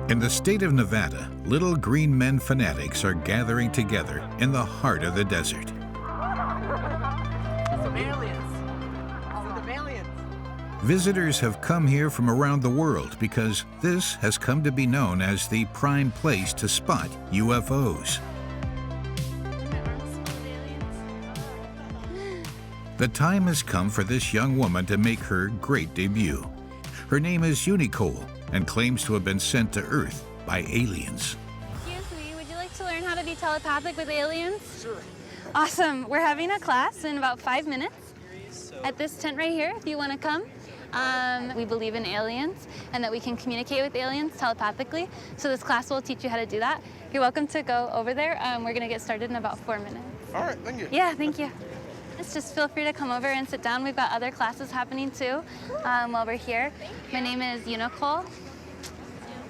In the state of Nevada, little green men fanatics are gathering together in the heart of the desert. Some aliens. Some aliens. Visitors have come here from around the world because this has come to be known as the prime place to spot UFOs. The time has come for this young woman to make her great debut. Her name is Unicole and claims to have been sent to Earth by aliens. Excuse me, would you like to learn how to be telepathic with aliens? Sure. Awesome. We're having a class in about 5 minutes at this tent right here, if you want to come. We believe in aliens and that we can communicate with aliens telepathically. So this class will teach you how to do that. You're welcome to go over there. We're going to get started in about 4 minutes. All right, thank you. Yeah, thank you. Just feel free to come over and sit down. We've got other classes happening too while we're here. My name is Unicole.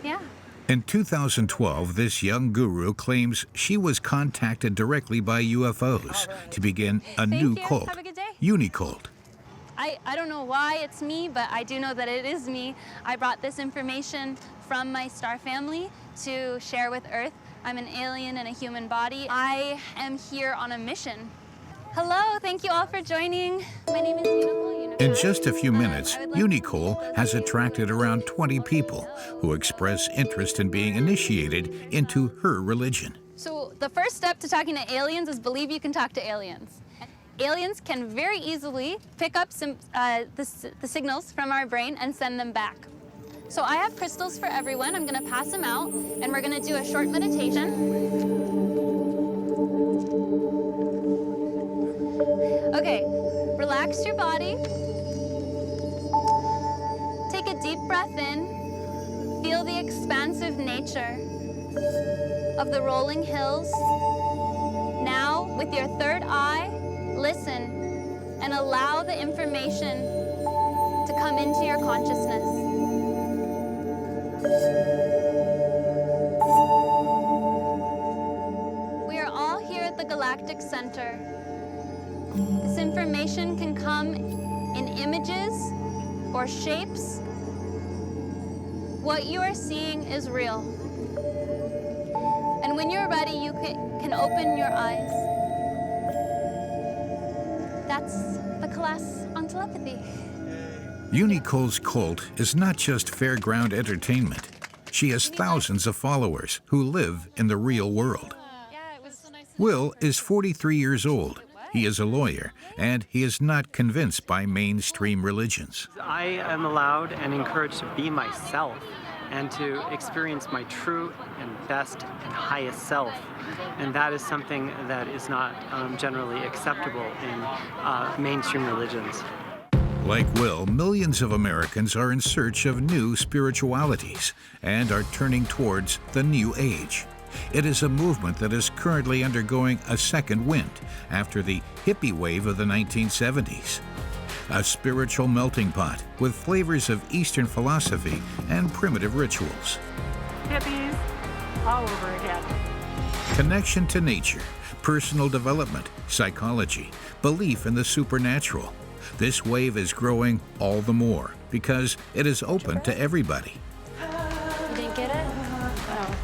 Yeah. In 2012, this young guru claims she was contacted directly by UFOs to begin a new cult, Have a good day. Unicult. I don't know why it's me, but I do know that it is me. I brought this information from my star family to share with Earth. I'm an alien in a human body. I am here on a mission. Hello, thank you all for joining. My name is Unicole. In just a few minutes, Unicole has attracted around 20 people who express interest in being initiated into her religion. So the first step to talking to aliens is believe you can talk to aliens. Aliens can very easily pick up the signals from our brain and send them back. So I have crystals for everyone. I'm gonna pass them out and we're gonna do a short meditation. Okay, relax your body. Take a deep breath in. Feel the expansive nature of the rolling hills. Now, with your third eye, listen and allow the information to come into your consciousness. We are all here at the Galactic Center. This information can come in images or shapes. What you are seeing is real. And when you're ready, you can open your eyes. That's the class on telepathy. Unicole's cult is not just fairground entertainment. She has thousands of followers who live in the real world. Will is 43 years old. He is a lawyer, and he is not convinced by mainstream religions. I am allowed and encouraged to be myself and to experience my true and best and highest self. And that is something that is not generally acceptable in mainstream religions. Like Will, millions of Americans are in search of new spiritualities and are turning towards the New Age. It is a movement that is currently undergoing a second wind after the hippie wave of the 1970s. A spiritual melting pot with flavors of Eastern philosophy and primitive rituals. Hippies all over again. Connection to nature, personal development, psychology, belief in the supernatural. This wave is growing all the more because it is open to everybody. You didn't get it? Oh.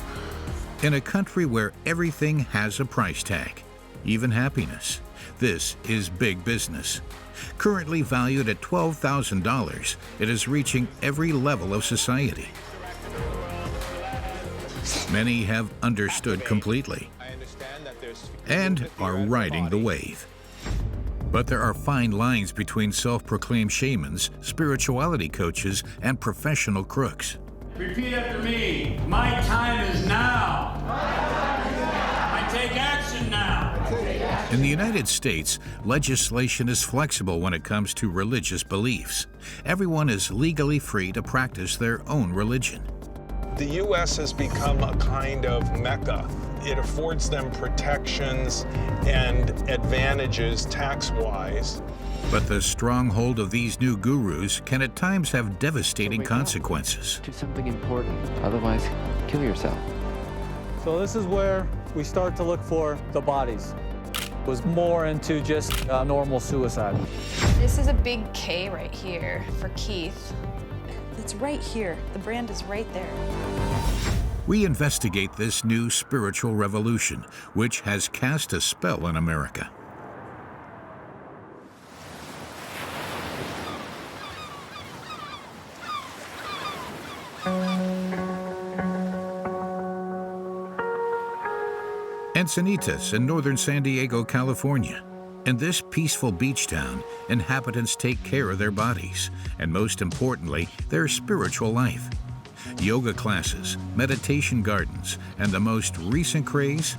In a country where everything has a price tag, even happiness, this is big business. Currently valued at $12,000, it is reaching every level of society. Many have understood completely and are riding the wave. But there are fine lines between self-proclaimed shamans, spirituality coaches, and professional crooks. Repeat after me. My time is now. I take action now. In the United States, legislation is flexible when it comes to religious beliefs. Everyone is legally free to practice their own religion. The U.S. has become a kind of mecca. It affords them protections and advantages tax-wise. But the stronghold of these new gurus can at times have devastating consequences. Do something important, otherwise kill yourself. So this is where we start to look for the bodies. It was more into just normal suicide. This is a big K right here for Keith. It's right here. The brand is right there. We investigate this new spiritual revolution, which has cast a spell on America. Encinitas in northern San Diego, California. In this peaceful beach town, inhabitants take care of their bodies, and most importantly, their spiritual life. Yoga classes, meditation gardens, and the most recent craze,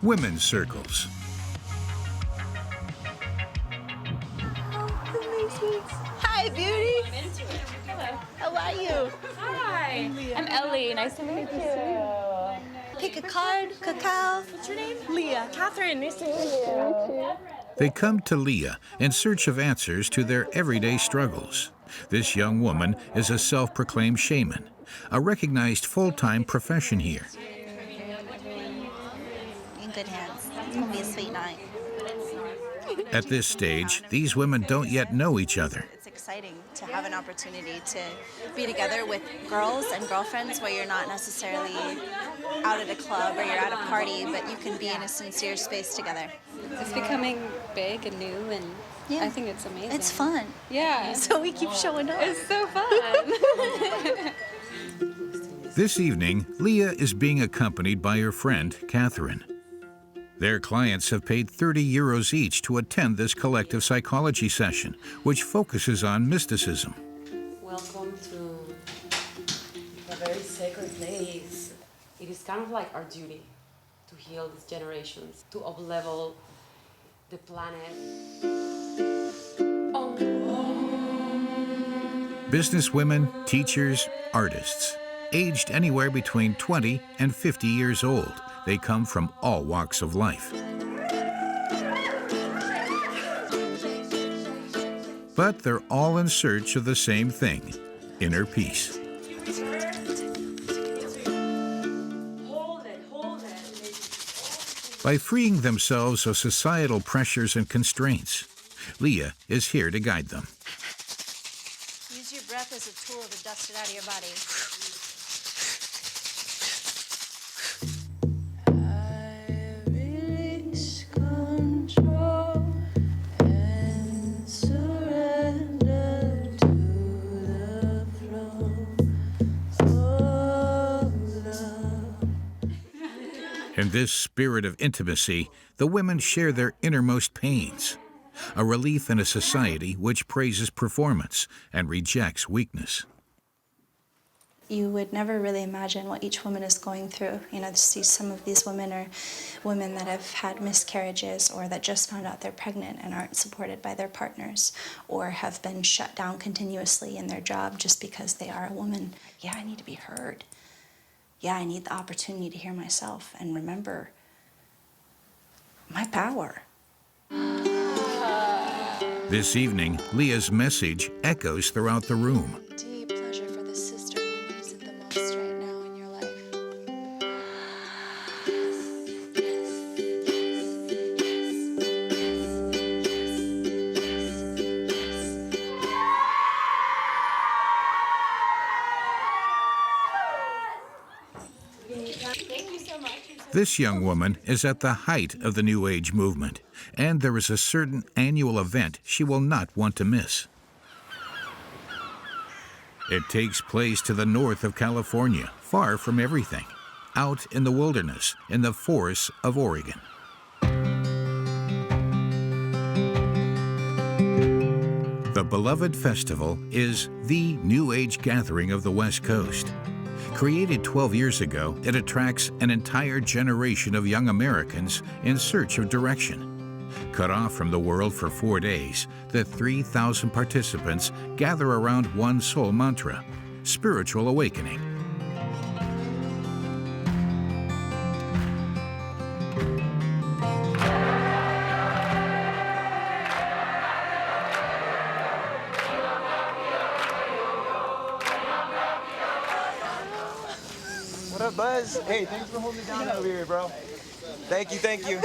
women's circles. Hi, beauty. I'm into it. Hello. How are you? Hi. I'm Ellie. Nice to meet you. Pick a card, cacao. What's your name? Leah. Catherine. Nice to meet you. They come to Leah in search of answers to their everyday struggles. This young woman is a self-proclaimed shaman, a recognized full-time profession here. In good hands. It's gonna be a sweet night. At this stage, these women don't yet know each other. It's exciting to have an opportunity to be together with girls and girlfriends where you're not necessarily out at a club or you're at a party, but you can be in a sincere space together. It's becoming big and new, and Yeah. I think it's amazing. It's fun. Yeah. So we keep showing up. It's so fun. This evening, Leah is being accompanied by her friend, Catherine. Their clients have paid 30 euros each to attend this collective psychology session, which focuses on mysticism. Welcome to a very sacred place. It is kind of like our duty to heal these generations, to up-level the planet. Businesswomen, teachers, artists, aged anywhere between 20 and 50 years old. They come from all walks of life. But they're all in search of the same thing, inner peace. By freeing themselves of societal pressures and constraints, Leah is here to guide them. Use your breath as a tool to dust it out of your body. In this spirit of intimacy, the women share their innermost pains, a relief in a society which praises performance and rejects weakness. You would never really imagine what each woman is going through. You know, see, some of these women are women that have had miscarriages or that just found out they're pregnant and aren't supported by their partners or have been shut down continuously in their job just because they are a woman. Yeah, I need to be heard. Yeah, I need the opportunity to hear myself and remember my power. This evening, Leah's message echoes throughout the room. Deep pleasure for the sister who needs it the most right now in your life. This young woman is at the height of the New Age movement, and there is a certain annual event she will not want to miss. It takes place to the north of California, far from everything, out in the wilderness, in the forests of Oregon. The beloved festival is the New Age gathering of the West Coast. Created 12 years ago, it attracts an entire generation of young Americans in search of direction. Cut off from the world for 4 days, the 3,000 participants gather around one sole mantra: spiritual awakening. What up, Buzz? Hey, thanks for holding it down over here, bro. Thank you, thank you.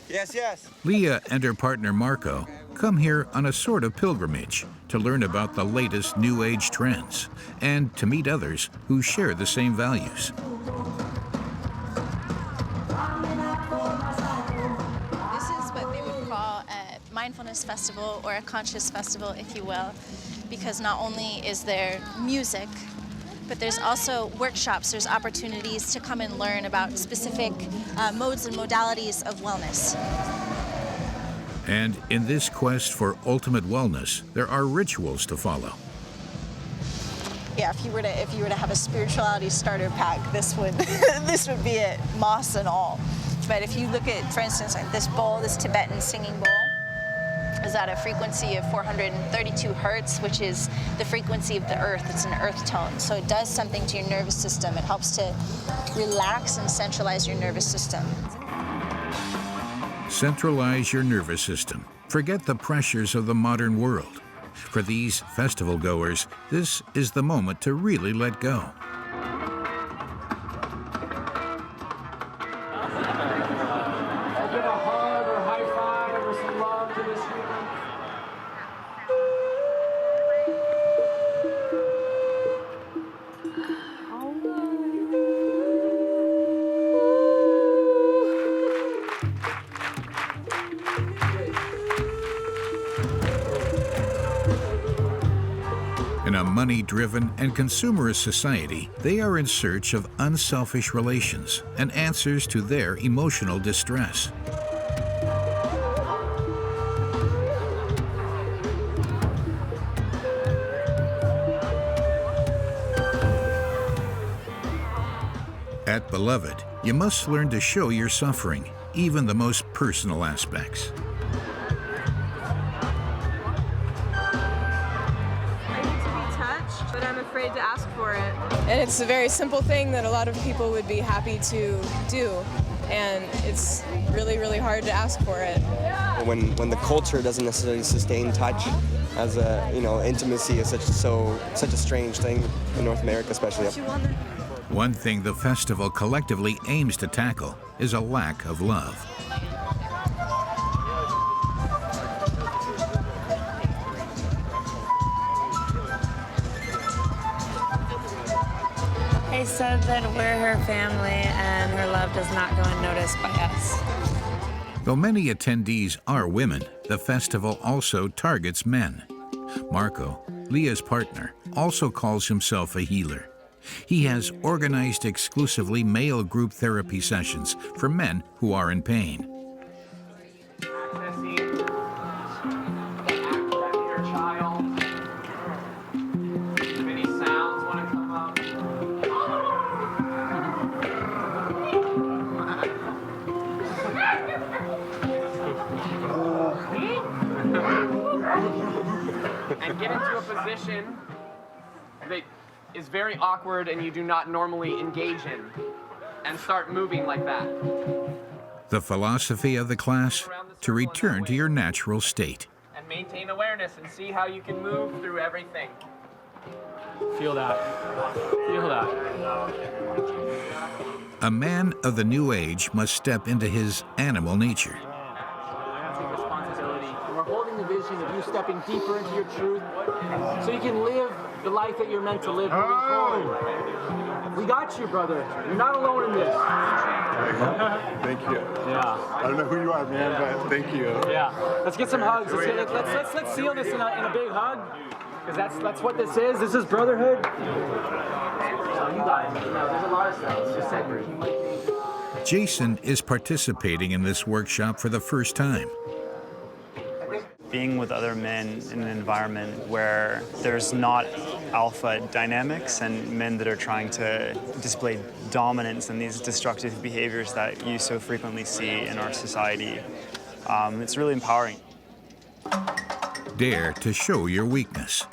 Yes, yes. Leah and her partner Marco come here on a sort of pilgrimage to learn about the latest New Age trends and to meet others who share the same values. This is what they would call a mindfulness festival or a conscious festival, if you will, because not only is there music, but there's also workshops, there's opportunities to come and learn about specific modes and modalities of wellness. And in this quest for ultimate wellness, there are rituals to follow. Yeah, if you were to have a spirituality starter pack, this would this would be it, moss and all. But if you look at, for instance, like this bowl, this Tibetan singing bowl, is at a frequency of 432 hertz, which is the frequency of the earth. It's an earth tone. So it does something to your nervous system. It helps to relax and centralize your nervous system. Centralize your nervous system. Forget the pressures of the modern world. For these festival goers, this is the moment to really let go. In a money-driven and consumerist society, they are in search of unselfish relations and answers to their emotional distress. At Beloved, you must learn to show your suffering, even the most personal aspects. But I'm afraid to ask for it. And it's a very simple thing that a lot of people would be happy to do, and it's really, really hard to ask for it. When the culture doesn't necessarily sustain touch as a, intimacy is such a strange thing in North America, especially. One thing the festival collectively aims to tackle is a lack of love. They said that we're her family and her love does not go unnoticed by us. Though many attendees are women, the festival also targets men. Marco, Leah's partner, also calls himself a healer. He has organized exclusively male group therapy sessions for men who are in pain. And get into a position that is very awkward and you do not normally engage in, and start moving like that. The philosophy of the class: to return to your natural state. And maintain awareness and see how you can move through everything. Feel that. Feel that. A man of the New Age must step into his animal nature. We're holding the vision of you stepping deeper into your truth so you can live the life that you're meant to live moving forward. We got you, brother. You're not alone in this. Thank you. Yeah. I don't know who you are, man, but thank you. Yeah. Let's get some hugs. Let's seal this in a big hug, because that's what this is. This is brotherhood. You guys, there's a lot of stuff. It's just separate. Jason is participating in this workshop for the first time. Being with other men in an environment where there's not alpha dynamics and men that are trying to display dominance and these destructive behaviors that you so frequently see in our society, it's really empowering. Dare to show your weakness.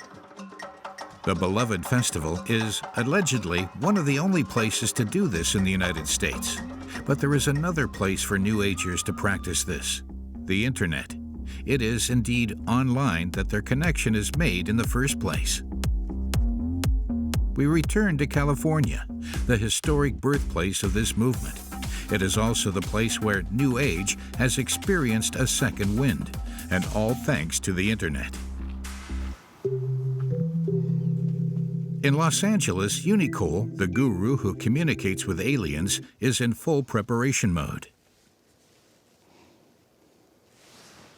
The Beloved Festival is allegedly one of the only places to do this in the United States. But there is another place for New Agers to practice this: the Internet. It is indeed online that their connection is made in the first place. We return to California, the historic birthplace of this movement. It is also the place where New Age has experienced a second wind, and all thanks to the internet. In Los Angeles, Unicole, the guru who communicates with aliens, is in full preparation mode.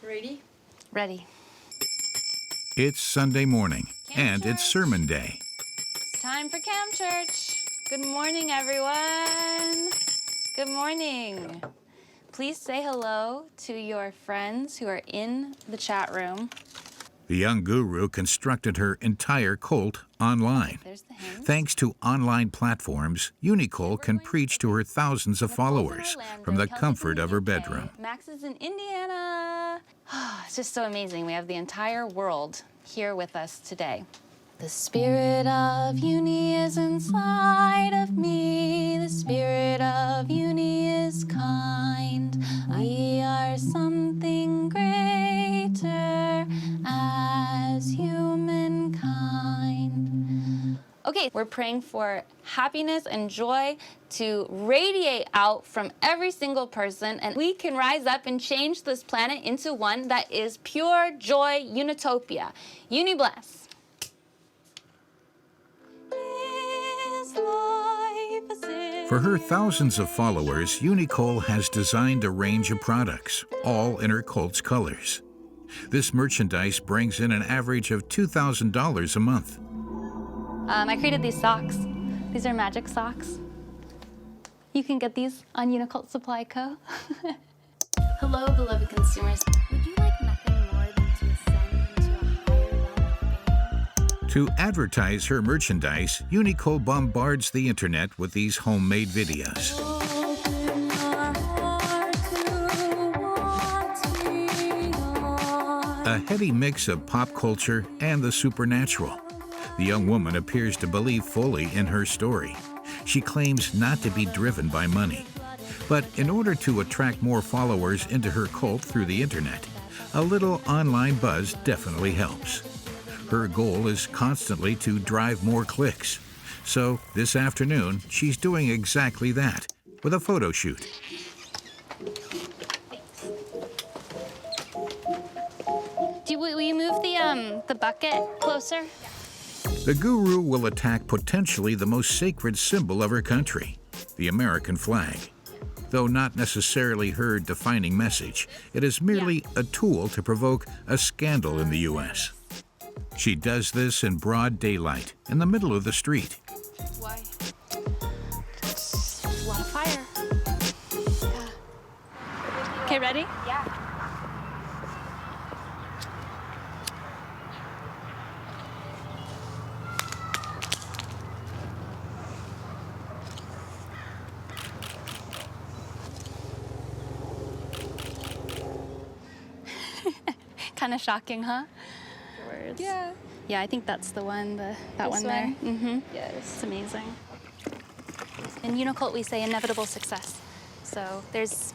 Ready? Ready. It's Sunday morning, and it's sermon day. It's time for Camp Church. Good morning, everyone. Good morning. Please say hello to your friends who are in the chat room. The young guru constructed her entire cult online. Thanks to online platforms, Unicole can preach to her thousands of followers from the comfort of her bedroom. Max is in Indiana. It's just so amazing. We have the entire world here with us today. The spirit of Uni is inside of me. The spirit of Uni is kind. We are something greater as humankind. Okay, we're praying for happiness and joy to radiate out from every single person, and we can rise up and change this planet into one that is pure joy, unitopia. Uni bless. For her thousands of followers, Unicole has designed a range of products, all in her cult's colors. This merchandise brings in an average of $2,000 a month. I created these socks. These are magic socks. You can get these on Unicult Supply Co. Hello, beloved consumers. Would you like nothing more than to ascend into a higher realm of being? To advertise her merchandise, Unicole bombards the internet with these homemade videos. A heady mix of pop culture and the supernatural. The young woman appears to believe fully in her story. She claims not to be driven by money. But in order to attract more followers into her cult through the internet, a little online buzz definitely helps. Her goal is constantly to drive more clicks. So this afternoon, she's doing exactly that with a photo shoot. Will you move the bucket closer? The guru will attack potentially the most sacred symbol of her country, the American flag. Though not necessarily her defining message, it is merely a tool to provoke a scandal in the U.S. She does this in broad daylight, in the middle of the street. Why? It's a lot of fire. Yeah. Okay, ready? Yeah. Kind of shocking, huh? Words. Yeah. Yeah, I think that's the one, that one there. Mm-hmm. Yes. It's amazing. In Unicult, we say inevitable success. So there's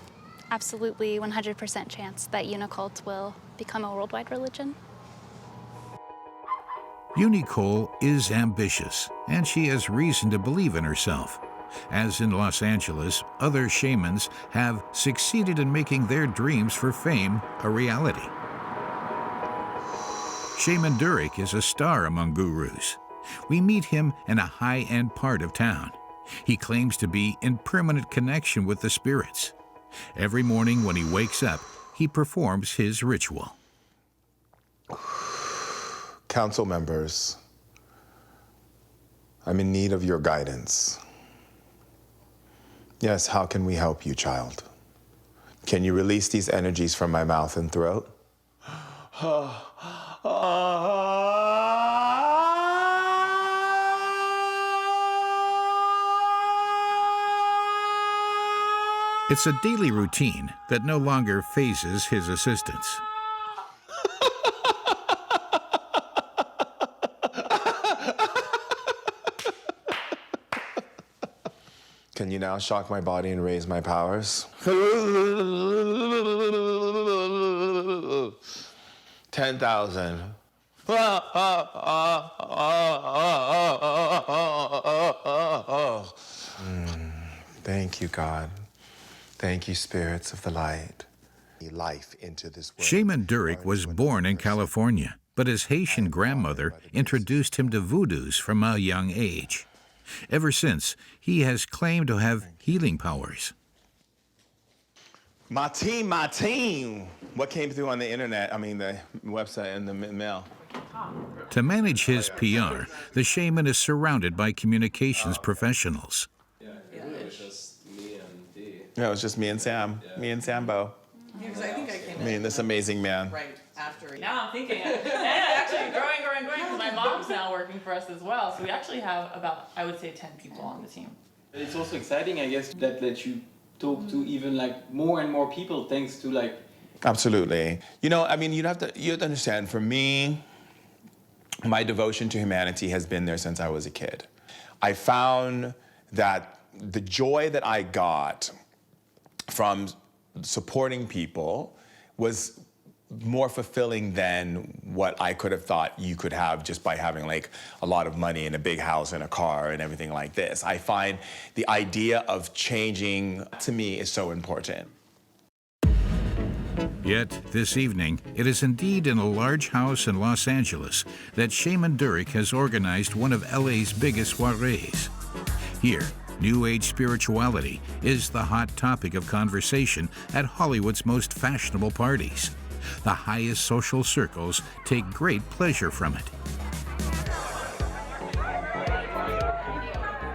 absolutely 100% chance that Unicult will become a worldwide religion. Unicole is ambitious, and she has reason to believe in herself. As in Los Angeles, other shamans have succeeded in making their dreams for fame a reality. Shaman Durek is a star among gurus. We meet him in a high-end part of town. He claims to be in permanent connection with the spirits. Every morning when he wakes up, he performs his ritual. Council members, I'm in need of your guidance. Yes, how can we help you, child? Can you release these energies from my mouth and throat? It's a daily routine that no longer phases his assistants. Can you now shock my body and raise my powers? 10,000. Thank you, God. Thank you, spirits of the light. life into this world. Shaman Durek was born in California, but his Haitian grandmother introduced him to voodoos from a young age. Ever since, he has claimed to have healing powers. My team. What came through on the internet, the website and the mail. To manage his PR, the shaman is surrounded by communications professionals. Yeah, it was just me and Dee. Yeah, it was just me and Sam. Yeah. Me and Sambo. Yeah, because I think I came in. This amazing man. Right after. Now I'm thinking, and actually growing, because my mom's now working for us as well. So we actually have about, I would say, 10 people on the team. It's also exciting, I guess, that you talk to even more and more people thanks to Absolutely. You have to understand, for me, my devotion to humanity has been there since I was a kid. I found that the joy that I got from supporting people was more fulfilling than what I could have thought you could have just by having a lot of money and a big house and a car and everything like this. I find the idea of changing, to me, is so important. Yet, this evening, it is indeed in a large house in Los Angeles that Shaman Durek has organized one of LA's biggest soirees. Here, New Age spirituality is the hot topic of conversation at Hollywood's most fashionable parties. The highest social circles take great pleasure from it.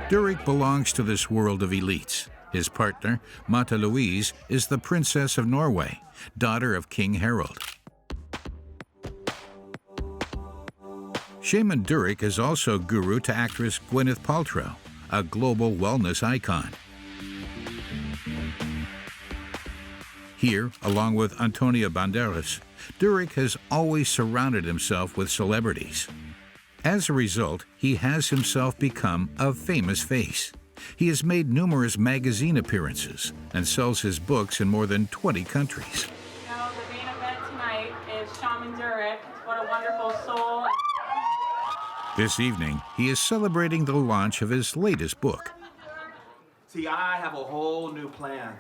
Durek belongs to this world of elites. His partner, Mata Louise, is the Princess of Norway, daughter of King Harald. Shaman Durek is also guru to actress Gwyneth Paltrow, a global wellness icon. Here, along with Antonio Banderas, Durek has always surrounded himself with celebrities. As a result, he has himself become a famous face. He has made numerous magazine appearances and sells his books in more than 20 countries. Now, the main event tonight is Shaman Durek. What a wonderful soul. This evening, he is celebrating the launch of his latest book. See, I have a whole new plan.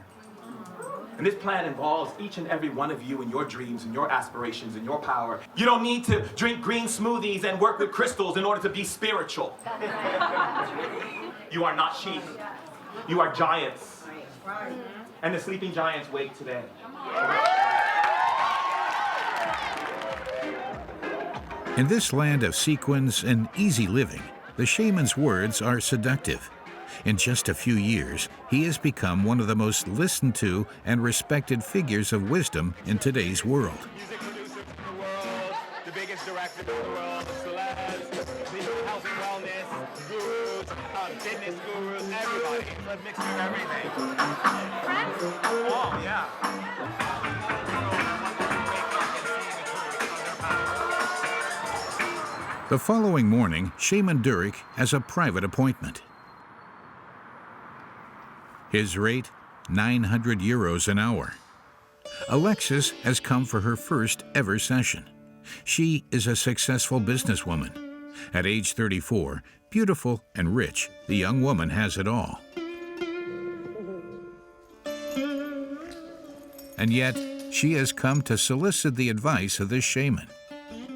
And this plan involves each and every one of you and your dreams and your aspirations and your power. You don't need to drink green smoothies and work with crystals in order to be spiritual. You are not sheep. You are giants. And the sleeping giants wake today. In this land of sequins and easy living, the shaman's words are seductive. In just a few years, he has become one of the most listened to and respected figures of wisdom in today's world. Music producer in the world, the biggest director in the world, celebs, the health and wellness, gurus, fitness gurus, everybody. It's a mixture of everything. Friends? Oh, yeah. The following morning, Shaman Durek has a private appointment. His rate, 900 euros an hour. Alexis has come for her first ever session. She is a successful businesswoman. At age 34, beautiful and rich, the young woman has it all. And yet, she has come to solicit the advice of this shaman.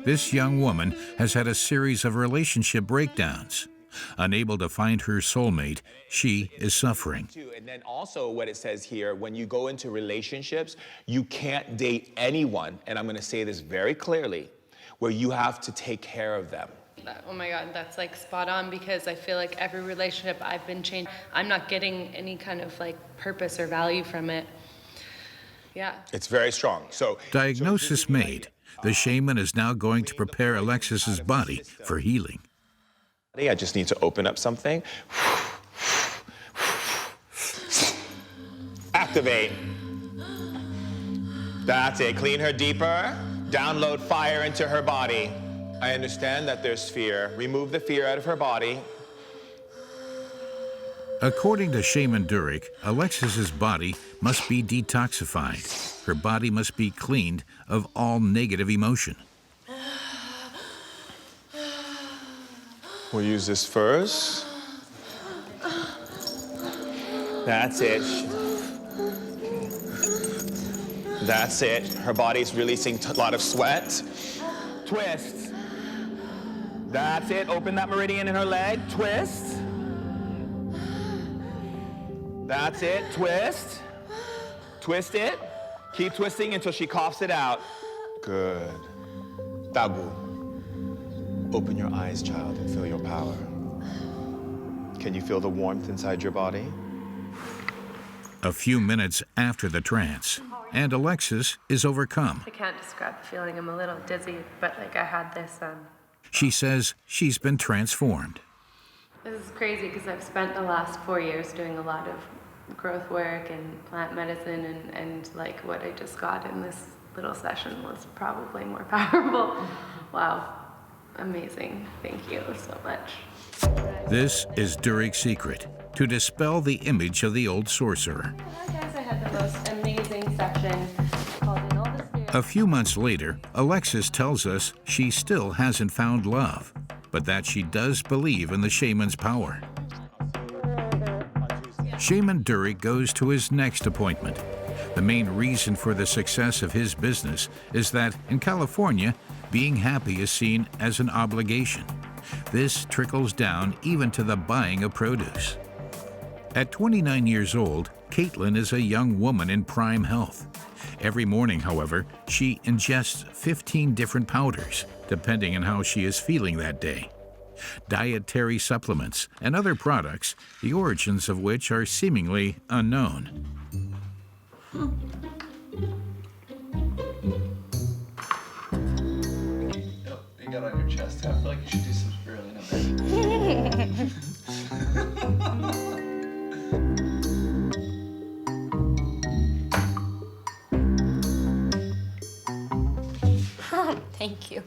This young woman has had a series of relationship breakdowns. Unable to find her soulmate, she is suffering. And then also what it says here, when you go into relationships, you can't date anyone, and I'm going to say this very clearly, where you have to take care of them. Oh my God, that's spot on, because I feel like every relationship I've been changed, I'm not getting any kind of purpose or value from it. Yeah. It's very strong. Diagnosis made. The shaman is now going to prepare Alexis's body for healing. I just need to open up something. Activate. That's it. Clean her deeper. Download fire into her body. I understand that there's fear. Remove the fear out of her body. According to Shaman Durek, Alexis's body must be detoxified. Her body must be cleaned of all negative emotion. We'll use this first. That's it. That's it. Her body's releasing a lot of sweat. Twist. That's it. Open that meridian in her leg. Twist. That's it. Twist. Twist it. Keep twisting until she coughs it out. Good. Tabu. Open your eyes, child, and feel your power. Can you feel the warmth inside your body? A few minutes after the trance, and Alexis is overcome. I can't describe the feeling. I'm a little dizzy, but like I had this. She says she's been transformed. This is crazy because I've spent the last 4 years doing a lot of growth work and plant medicine, and like what I just got in this little session was probably more powerful. Wow, amazing. Thank you so much. This is Durik's secret, to dispel the image of the old sorcerer. Guys, I had the most amazing session called In All the Spirit. A few months later, Alexis tells us she still hasn't found love, but that she does believe in the shaman's power. Shaman Durik goes to his next appointment. The main reason for the success of his business is that in California, being happy is seen as an obligation. This trickles down even to the buying of produce. At 29 years old, Caitlin is a young woman in prime health. Every morning, however, she ingests 15 different powders, depending on how she is feeling that day. Dietary supplements and other products, the origins of which are seemingly unknown. You got on your chest. I feel like you should do some spirulina. Thank you.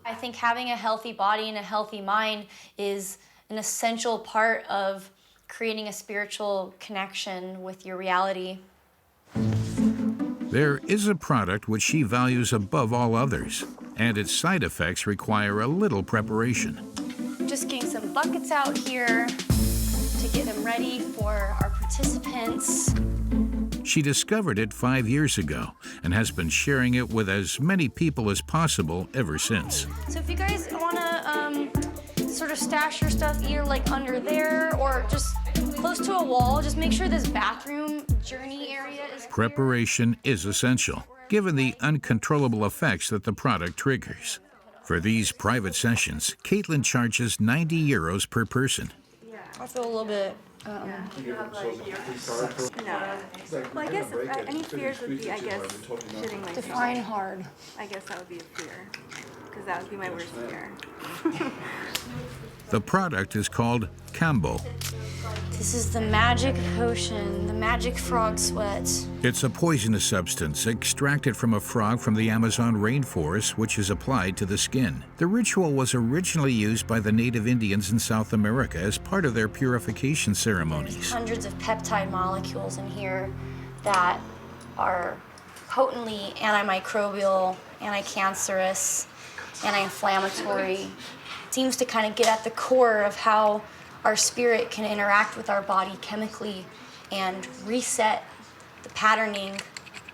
I think having a healthy body and a healthy mind is an essential part of creating a spiritual connection with your reality. There is a product which she values above all others, and its side effects require a little preparation. Just getting some buckets out here to get them ready for our participants. She discovered it 5 years ago and has been sharing it with as many people as possible ever since. So if you guys want to sort of stash your stuff either like under there or just close to a wall, just make sure this bathroom journey area is clear. Preparation is essential, given the uncontrollable effects that the product triggers. For these private sessions, Caitlin charges €90 per person. I feel a little bit No. Well, I guess any fears would be, I guess, shitting myself. Define hard. I guess that would be a fear, because that would be my worst fear. The product is called Cambo. This is the magic potion, the magic frog sweat. It's a poisonous substance extracted from a frog from the Amazon rainforest, which is applied to the skin. The ritual was originally used by the native Indians in South America as part of their purification ceremonies. Hundreds of peptide molecules in here that are potently antimicrobial, anti-cancerous, anti-inflammatory. It seems to kind of get at the core of how our spirit can interact with our body chemically and reset the patterning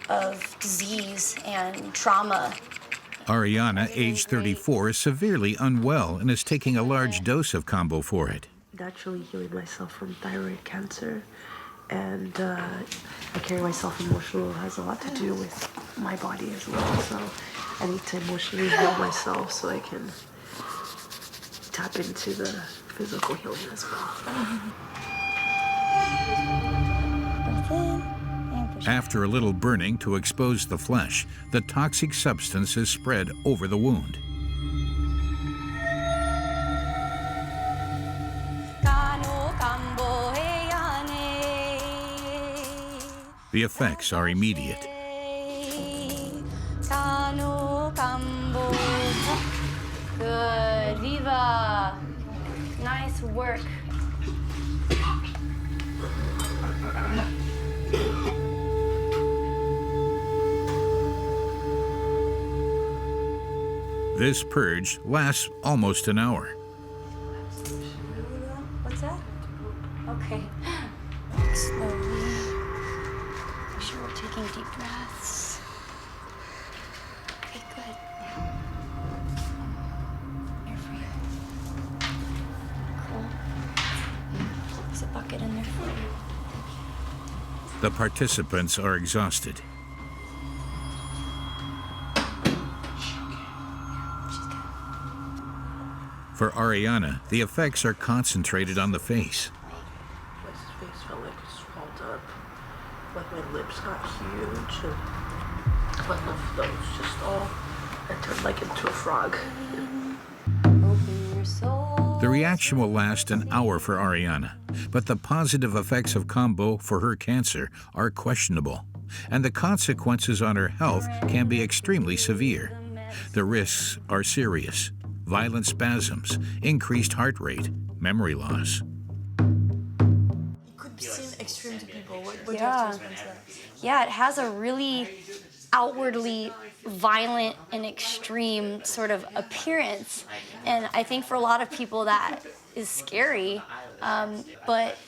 of disease and trauma. Ariana, age 34, is severely unwell and is taking a large dose of Cambo for it. Naturally healing myself from thyroid cancer, and I carry myself emotional has a lot to do with my body as well, so I need to emotionally heal myself so I can tap into the physical healing as well. After a little burning to expose the flesh, the toxic substance is spread over the wound. The effects are immediate. Good, Viva. Nice work. This purge lasts almost an hour. What's that? Okay. Slowly. Make sure we're taking deep breaths. The participants are exhausted. For Ariana, the effects are concentrated on the face. My face felt like it swelled up, like my lips got huge, and my lymph nodes just all, I turned like into a frog. The reaction will last an hour for Ariana, but the positive effects of Kambo for her cancer are questionable, and the consequences on her health can be extremely severe. The risks are serious: violent spasms, increased heart rate, memory loss. It could seem extreme to people. What do you have to respond to that? Yeah, it has a really outwardly violent and extreme sort of appearance. And I think for a lot of people that is scary. But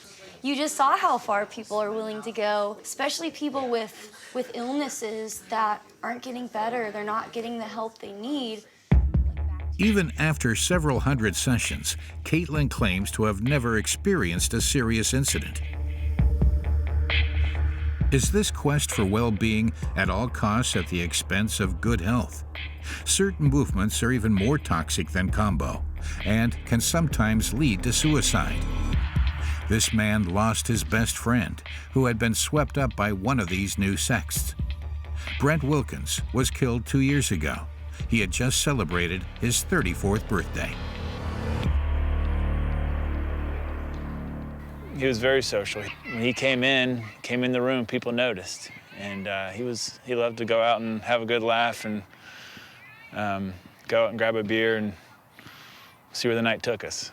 you just saw how far people are willing to go, especially people with illnesses that aren't getting better. They're not getting the help they need. Even after several hundred sessions, Caitlin claims to have never experienced a serious incident. Is this quest for well-being at all costs at the expense of good health? Certain movements are even more toxic than Kambo and can sometimes lead to suicide. This man lost his best friend, who had been swept up by one of these new sects. Brent Wilkins was killed 2 years ago. He had just celebrated his 34th birthday. He was very social. When he came in the room, people noticed. And he loved to go out and have a good laugh and go out and grab a beer and see where the night took us.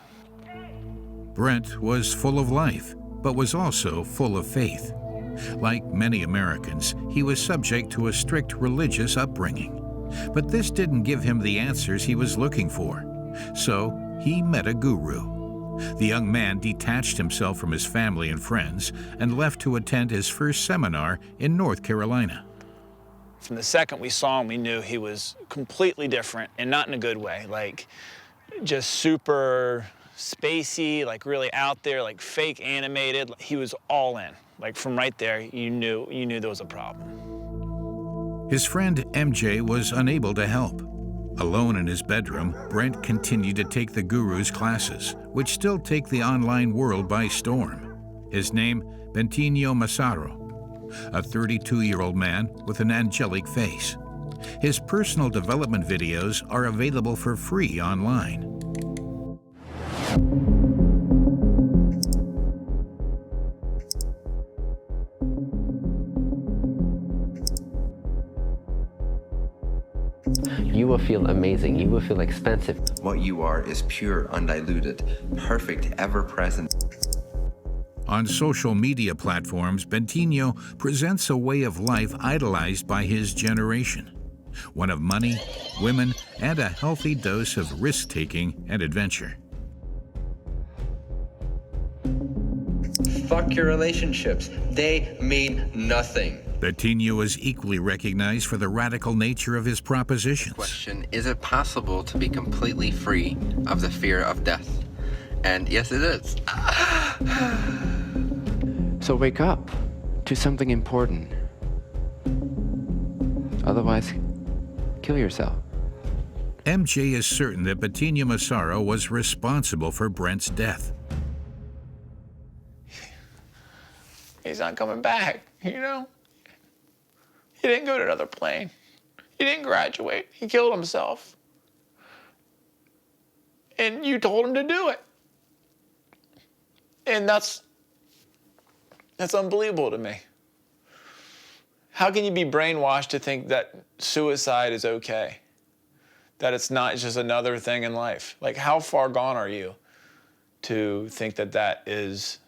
Brent was full of life, but was also full of faith. Like many Americans, he was subject to a strict religious upbringing. But this didn't give him the answers he was looking for. So he met a guru. The young man detached himself from his family and friends and left to attend his first seminar in North Carolina. From the second we saw him, we knew he was completely different, and not in a good way. Like, just super spacey, like really out there, like fake animated. He was all in. Like from right there, you knew there was a problem. His friend MJ was unable to help. Alone in his bedroom, Brent continued to take the guru's classes, which still take the online world by storm. His name, Bentinho Massaro, a 32-year-old man with an angelic face. His personal development videos are available for free online. You will feel amazing. You will feel expansive. What you are is pure, undiluted, perfect, ever-present. On social media platforms, Bentinho presents a way of life idolized by his generation. One of money, women, and a healthy dose of risk-taking and adventure. Fuck your relationships. They mean nothing. Bentinho is equally recognized for the radical nature of his propositions. Question, is it possible to be completely free of the fear of death? And yes, it is. So wake up to something important. Otherwise, kill yourself. MJ is certain that Bentinho Massaro was responsible for Brent's death. He's not coming back, you know? He didn't go to another plane. He didn't graduate. He killed himself. And you told him to do it. And that's unbelievable to me. How can you be brainwashed to think that suicide is okay? That it's not just another thing in life? Like, how far gone are you to think that that is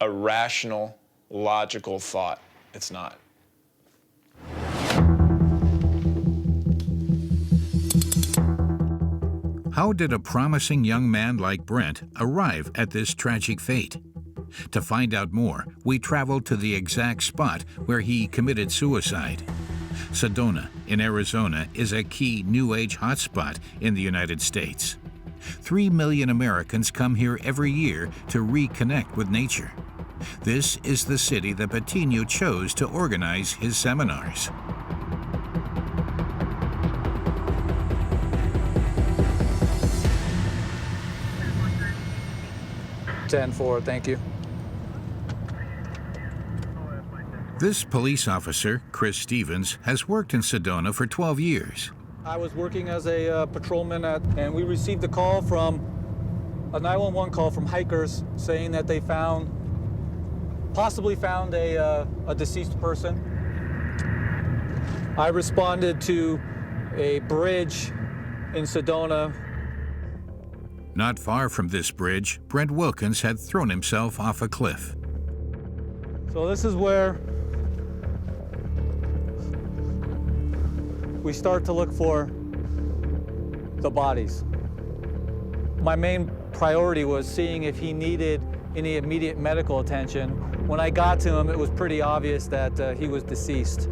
a rational, logical thought? It's not. How did a promising young man like Brent arrive at this tragic fate? To find out more, we traveled to the exact spot where he committed suicide. Sedona in Arizona is a key New Age hotspot in the United States. 3 million Americans come here every year to reconnect with nature. This is the city that Patino chose to organize his seminars. (10-4), thank you. This police officer, Chris Stevens, has worked in Sedona for 12 years. I was working as a patrolman and we received a call from a 911 call from hikers saying that they possibly found a deceased person. I responded to a bridge in Sedona. Not far from this bridge, Brent Wilkins had thrown himself off a cliff. So this is where we start to look for the bodies. My main priority was seeing if he needed any immediate medical attention. When I got to him, it was pretty obvious that he was deceased.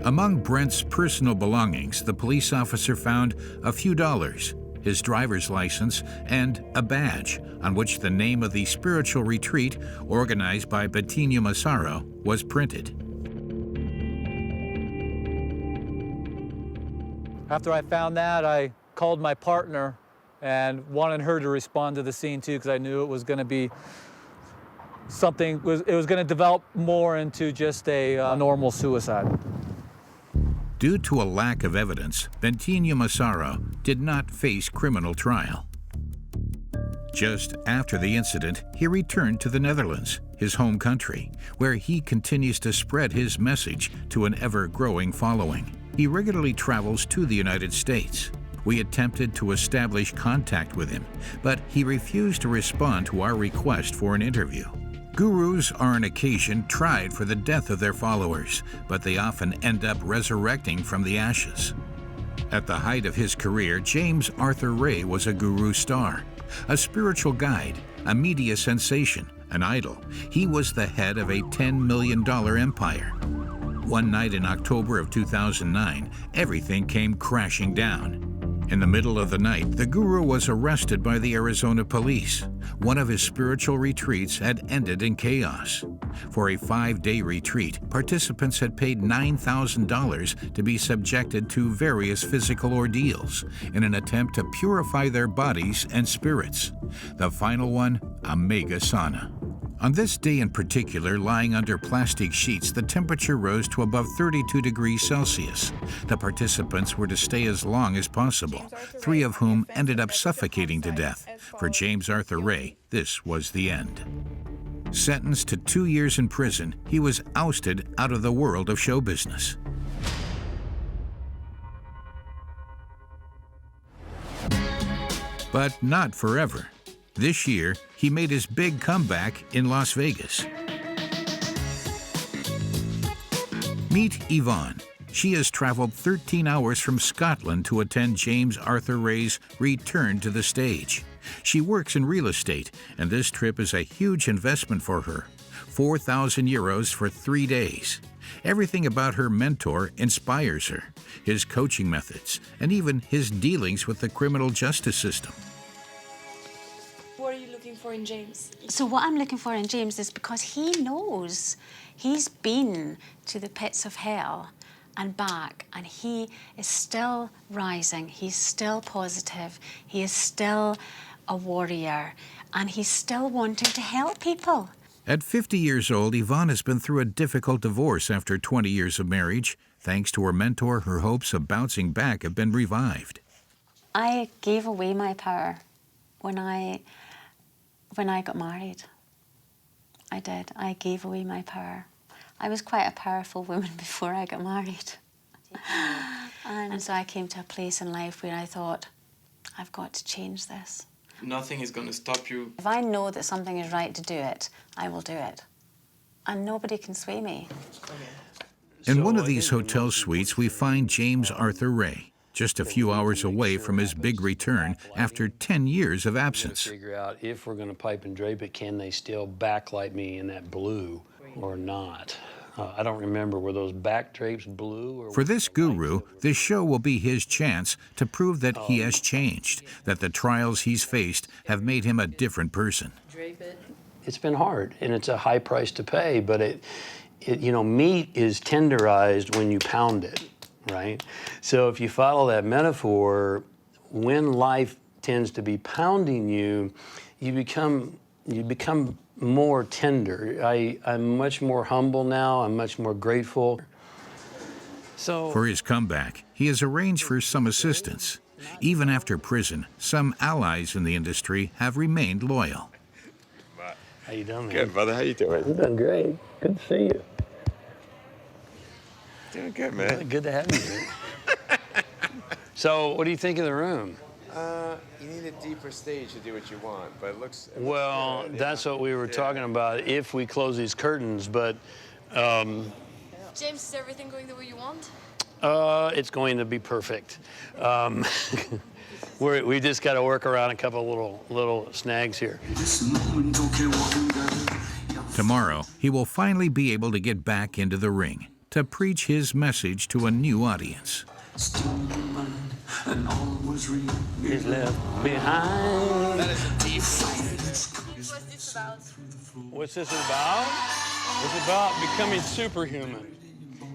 Among Brent's personal belongings, the police officer found a few dollars, his driver's license, and a badge on which the name of the spiritual retreat organized by Patino Massaro was printed. After I found that, I called my partner and wanted her to respond to the scene too, because I knew it was going to be something, it was going to develop more into just a normal suicide. Due to a lack of evidence, Patino Massaro did not face criminal trial. Just after the incident, he returned to the Netherlands, his home country, where he continues to spread his message to an ever-growing following. He regularly travels to the United States. We attempted to establish contact with him, but he refused to respond to our request for an interview. Gurus are on occasion tried for the death of their followers, but they often end up resurrecting from the ashes. At the height of his career, James Arthur Ray was a guru star, a spiritual guide, a media sensation, an idol. He was the head of a $10 million empire. One night in October of 2009, everything came crashing down. In the middle of the night, the guru was arrested by the Arizona police. One of his spiritual retreats had ended in chaos. For a 5-day retreat, participants had paid $9,000 to be subjected to various physical ordeals in an attempt to purify their bodies and spirits. The final one, a mega sauna. On this day in particular, lying under plastic sheets, the temperature rose to above 32 degrees Celsius. The participants were to stay as long as possible, 3 of whom ended up suffocating to death. For James Arthur Ray, this was the end. Sentenced to 2 years in prison, he was ousted out of the world of show business. But not forever. This year, he made his big comeback in Las Vegas. Meet Yvonne. She has traveled 13 hours from Scotland to attend James Arthur Ray's return to the stage. She works in real estate, and this trip is a huge investment for her. 4,000 euros for 3 days. Everything about her mentor inspires her, his coaching methods, and even his dealings with the criminal justice system. What are you looking for in James? So what I'm looking for in James is because he knows, he's been to the pits of hell and back, and he is still rising, he's still positive, he is still a warrior, and he's still wanting to help people. At 50 years old, Yvonne has been through a difficult divorce after 20 years of marriage. Thanks to her mentor, her hopes of bouncing back have been revived. I gave away my power when I got married. I did. I gave away my power. I was quite a powerful woman before I got married. And so I came to a place in life where I thought, I've got to change this. Nothing is going to stop you. If I know that something is right to do it, I will do it. And nobody can sway me. In one of these hotel suites, we find James Arthur Ray, just a few hours away from his big return after 10 years of absence. Figure out if we're going to pipe and drape it, can they still backlight me in that blue or not? I don't remember, were those back drapes blue? Or For this guru, this show will be his chance to prove that he has changed, that the trials he's faced have made him a different person. Drape it. it's been hard, and it's a high price to pay, but you know, meat is tenderized when you pound it, right? So if you follow that metaphor, when life tends to be pounding you, you become more tender. I'm much more humble now. I'm much more grateful. So for his comeback, he has arranged for some assistance. Even after prison, some allies in the industry have remained loyal. How you doing, man? Good, brother. How you doing? I'm doing great. Good to see you. Doing good, man. Really good to have you here. So, what do you think of the room? You need a deeper stage to do what you want, but it looks Well, good, that's what we were talking about if we close these curtains, but James, is everything going the way you want? it's going to be perfect. We just got to work around a couple little snags here. Tomorrow, he will finally be able to get back into the ring to preach his message to a new audience. He's left behind. What's this about? It's about becoming superhuman.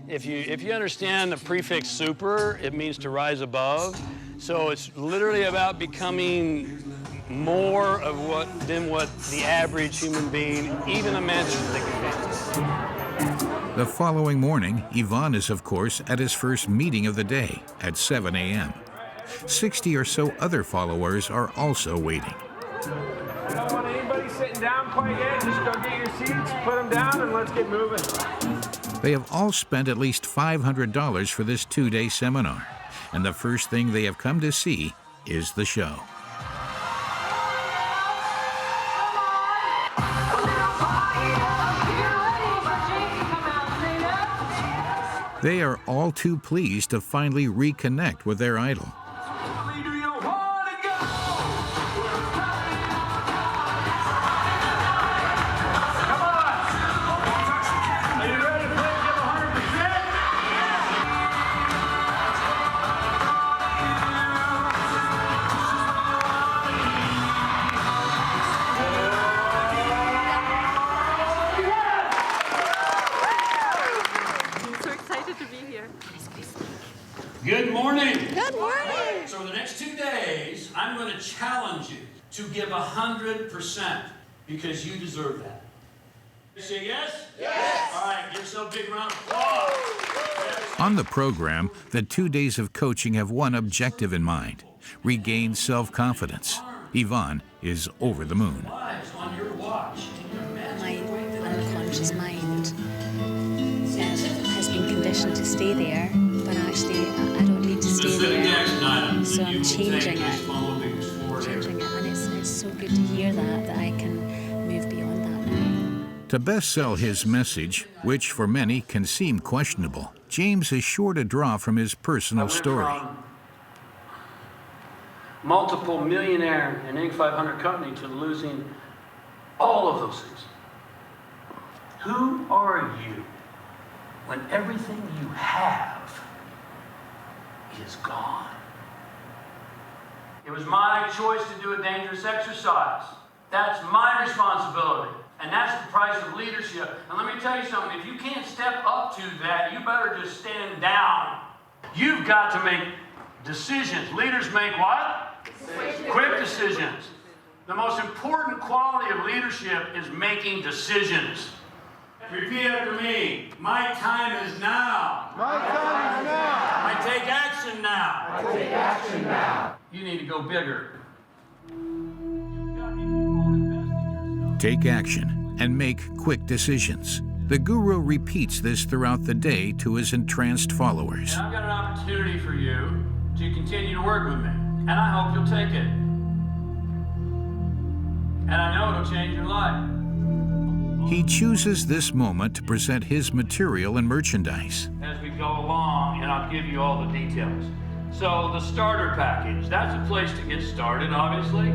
If you understand the prefix super, it means to rise above. So it's literally about becoming more of than what the average human being even imagines they can be. The following morning, Ivan is, of course, at his first meeting of the day at 7 a.m. 60 or so other followers are also waiting. I don't want anybody sitting down quite yet. Just go get your seats, put them down, and let's get moving. They have all spent at least $500 for this two-day seminar, and the first thing they have come to see is the show. They are all too pleased to finally reconnect with their idol. Good morning. Good morning. So for the next 2 days, I'm going to challenge you to give 100% because you deserve that. You say yes? Yes. All right, give yourself a big round of applause. On the program, the 2 days of coaching have one objective in mind: regain self-confidence. Ivan is over the moon. On your watch. My unconscious mind has been conditioned to stay there, but actually I don't need to stay there. So I'm changing it. And it's so good to hear that I can move beyond that now. To best sell his message, which for many can seem questionable, James is sure to draw from his personal story. Multiple millionaire and Inc. 500 company to losing all of those things. Who are you when everything you have is gone? It was my choice to do a dangerous exercise. That's my responsibility. And that's the price of leadership. And let me tell you something, if you can't step up to that, you better just stand down. You've got to make decisions. Leaders make what? Quick decisions. The most important quality of leadership is making decisions. Repeat after me. My time is now. My time is now. I take action now. I take action now. You need to go bigger. Take action and make quick decisions. The guru repeats this throughout the day to his entranced followers. And I've got an opportunity for you to continue to work with me, and I hope you'll take it. And I know it'll change your life. He chooses this moment to present his material and merchandise. As we go along, and I'll give you all the details. So the starter package, that's a place to get started, obviously.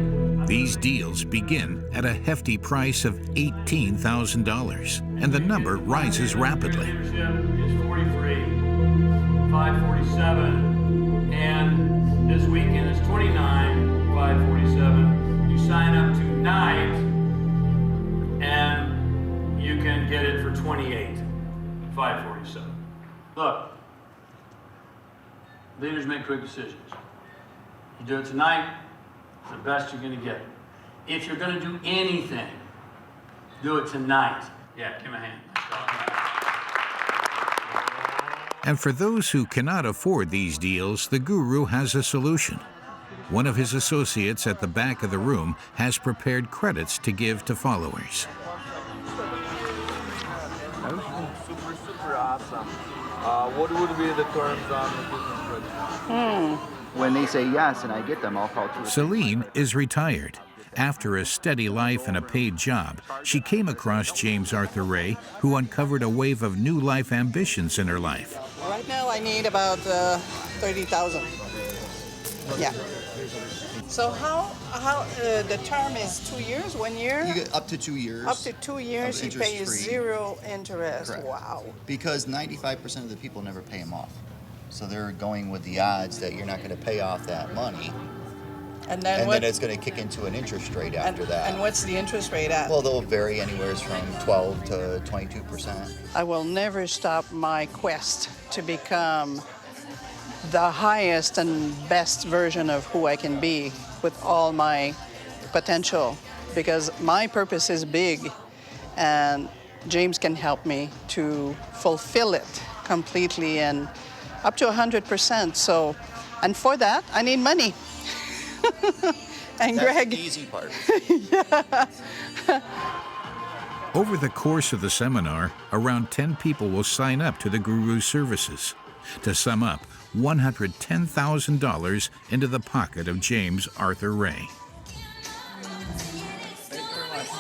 These deals begin at a hefty price of $18,000, and the number rises rapidly. Leadership is 43, 547, and this weekend is 29, 547. You sign up tonight, 28, 547. Look, leaders make quick decisions. You do it tonight, it's the best you're gonna get. If you're gonna do anything, do it tonight. Yeah, give him a hand. And for those who cannot afford these deals, the guru has a solution. One of his associates at the back of the room has prepared credits to give to followers. Super awesome. What would be the terms on the business credit? When they say yes and I get them, I'll call through. Celine is retired. After a steady life and a paid job, she came across James Arthur Ray, who uncovered a wave of new life ambitions in her life. Right now I need about 30,000. Yeah. So how the term is 2 years, 1 year? You get up to 2 years. Up to 2 years, you pay zero interest. Correct. Wow. Because 95% of the people never pay them off. So they're going with the odds that you're not going to pay off that money. And then it's going to kick into an interest rate after that. And what's the interest rate at? Well, they'll vary anywhere from 12 to 22%. I will never stop my quest to become the highest and best version of who I can be with all my potential, because my purpose is big and James can help me to fulfill it completely and up to 100%. So, and for that, I need money. And That's Greg. the easy part. Yeah. Over the course of the seminar, around 10 people will sign up to the guru's services. To sum up, $110,000 into the pocket of James Arthur Ray.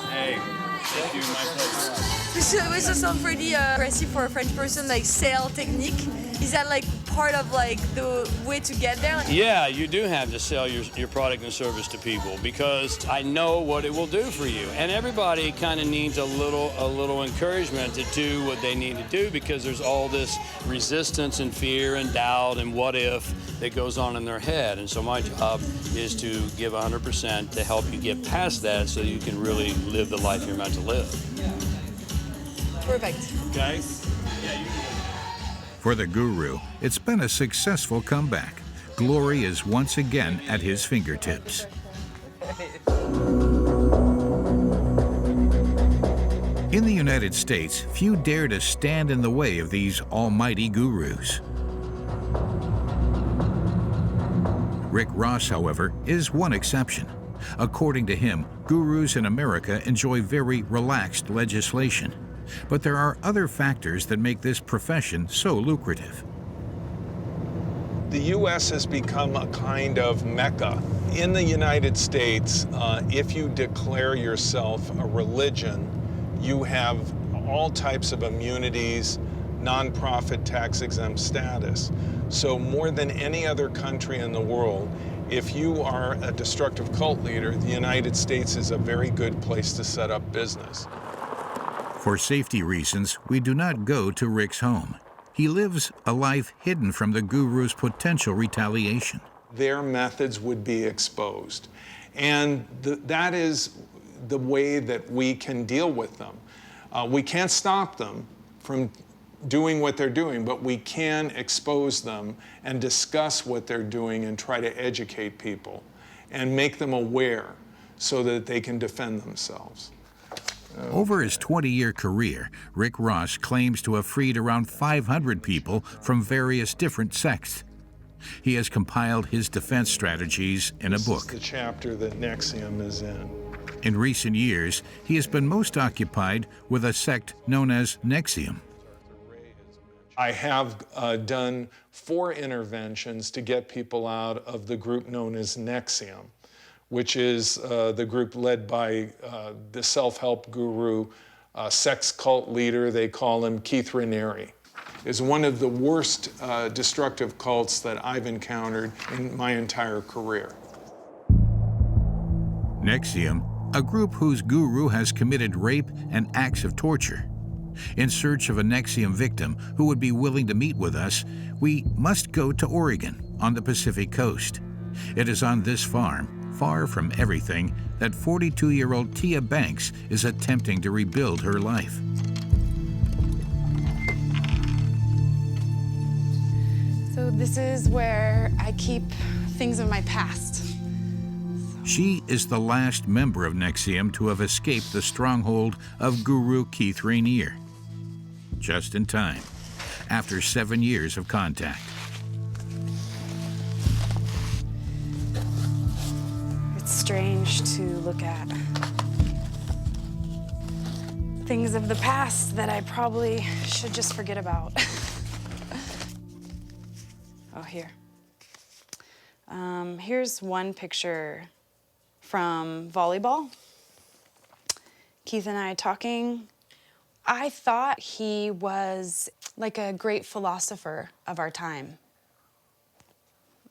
Hey, thank you, my pleasure. This also sounds pretty aggressive for a French person, like sales technique. Is that like part of like the way to get there? Yeah, you do have to sell your product and service to people, because I know what it will do for you. And everybody kind of needs a little encouragement to do what they need to do, because there's all this resistance and fear and doubt and what if that goes on in their head. And so my job is to give 100% to help you get past that so you can really live the life you're meant to live. Perfect. Okay? For the guru, it's been a successful comeback. Glory is once again at his fingertips. In the United States, few dare to stand in the way of these almighty gurus. Rick Ross, however, is one exception. According to him, gurus in America enjoy very relaxed legislation. But there are other factors that make this profession so lucrative. The U.S. has become a kind of mecca. In the United States, if you declare yourself a religion, you have all types of immunities, nonprofit tax-exempt status. So more than any other country in the world, if you are a destructive cult leader, the United States is a very good place to set up business. For safety reasons, we do not go to Rick's home. He lives a life hidden from the guru's potential retaliation. Their methods would be exposed. And that is the way that we can deal with them. We can't stop them from doing what they're doing, but we can expose them and discuss what they're doing and try to educate people and make them aware so that they can defend themselves. Over his 20-year career, Rick Ross claims to have freed around 500 people from various different sects. He has compiled his defense strategies in a book. This is the chapter that Nexium is in. In recent years, he has been most occupied with a sect known as Nexium. I have done 4 interventions to get people out of the group known as Nexium, which is the group led by the self-help guru, sex cult leader, they call him Keith Raniere. Is one of the worst destructive cults that I've encountered in my entire career. Nexium, a group whose guru has committed rape and acts of torture. In search of a Nexium victim who would be willing to meet with us, we must go to Oregon on the Pacific coast. It is on this farm, far from everything, that 42-year-old Tia Banks is attempting to rebuild her life. So this is where I keep things of my past. She is the last member of Nexium to have escaped the stronghold of Guru Keith Rainier. Just in time, after 7 years of contact. It's strange to look at things of the past that I probably should just forget about. Oh, here. Here's one picture from volleyball. Keith and I talking. I thought he was like a great philosopher of our time.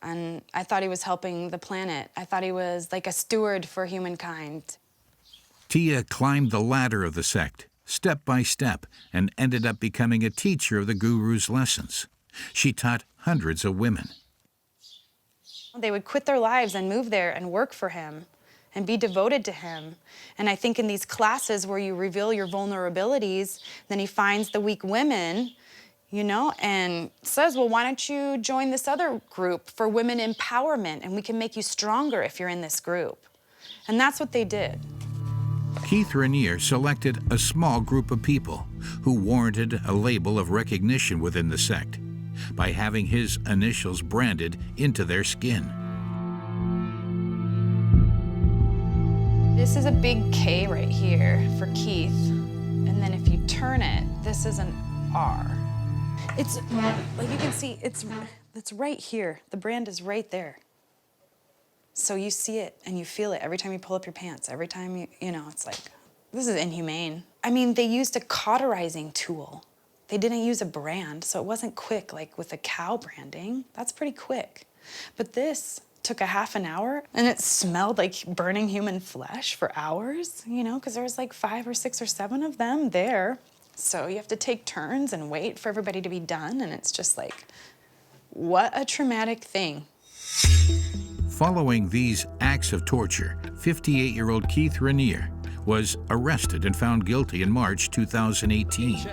And I thought he was helping the planet. I thought he was like a steward for humankind. Tia climbed the ladder of the sect, step by step, and ended up becoming a teacher of the Guru's lessons. She taught hundreds of women. They would quit their lives and move there and work for him and be devoted to him. And I think in these classes where you reveal your vulnerabilities, then he finds the weak women, you know, and says, well, why don't you join this other group for women empowerment, and we can make you stronger if you're in this group. And that's what they did. Keith Rainier selected a small group of people who warranted a label of recognition within the sect by having his initials branded into their skin. This is a big K right here for Keith. And then if you turn it, this is an R. It's, like you can see, it's right here. The brand is right there. So you see it and you feel it every time you pull up your pants, every time you know, it's like, this is inhumane. I mean, they used a cauterizing tool. They didn't use a brand, so it wasn't quick like with the cow branding. That's pretty quick. But this took a half an hour, and it smelled like burning human flesh for hours, you know, because there was like 5 or 6 or 7 of them there. So you have to take turns and wait for everybody to be done, and it's just like, what a traumatic thing. Following these acts of torture, 58-year-old Keith Rainier was arrested and found guilty in March 2018.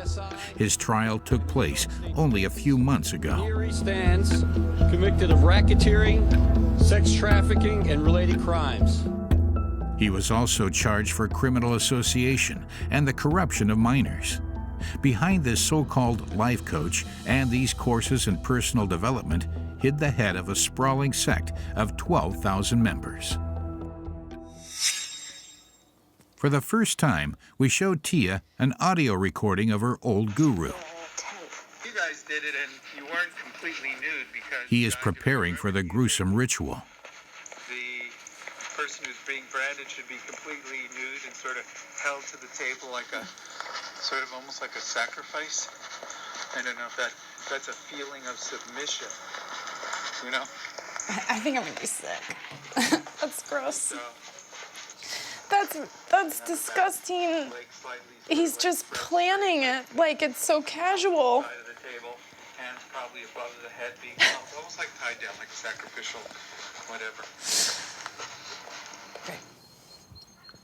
His trial took place only a few months ago. Here he stands, convicted of racketeering, sex trafficking, and related crimes. He was also charged for criminal association and the corruption of minors. Behind this so-called life coach and these courses in personal development hid the head of a sprawling sect of 12,000 members. For the first time, we showed Tia an audio recording of her old guru. You guys did it and you weren't completely nude because... He is preparing for the gruesome ritual. The person who's being branded should be completely nude and sort of held to the table like a, sort of almost like a sacrifice. I don't know if that's a feeling of submission, you know? I think I'm gonna be sick. That's gross. So, That's disgusting. He's just planning it like it's so casual. Side of the table, hands probably above the head, being almost like tied down, like a sacrificial, whatever.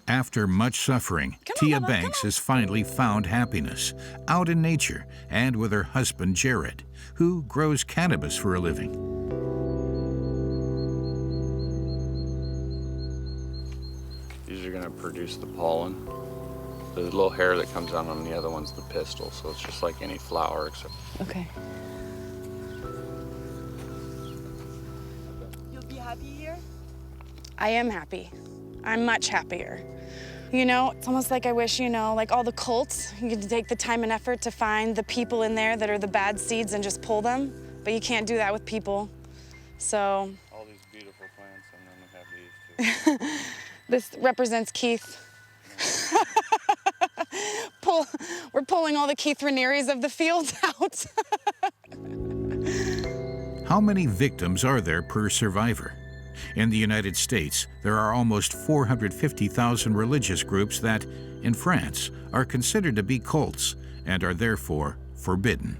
After much suffering, Tia Banks has finally found happiness out in nature and with her husband Jared, who grows cannabis for a living. These are going to produce the pollen. The little hair that comes out on the other one's the pistil, so it's just like any flower except... Okay. You'll be happy here? I am happy. I'm much happier. You know, it's almost like I wish, you know, like all the cults, you could take the time and effort to find the people in there that are the bad seeds and just pull them, but you can't do that with people. So... All these beautiful plants, and then we have these too. This represents Keith. We're pulling all the Keith Rainieres of the field out. How many victims are there per survivor? In the United States, there are almost 450,000 religious groups that, in France, are considered to be cults and are therefore forbidden.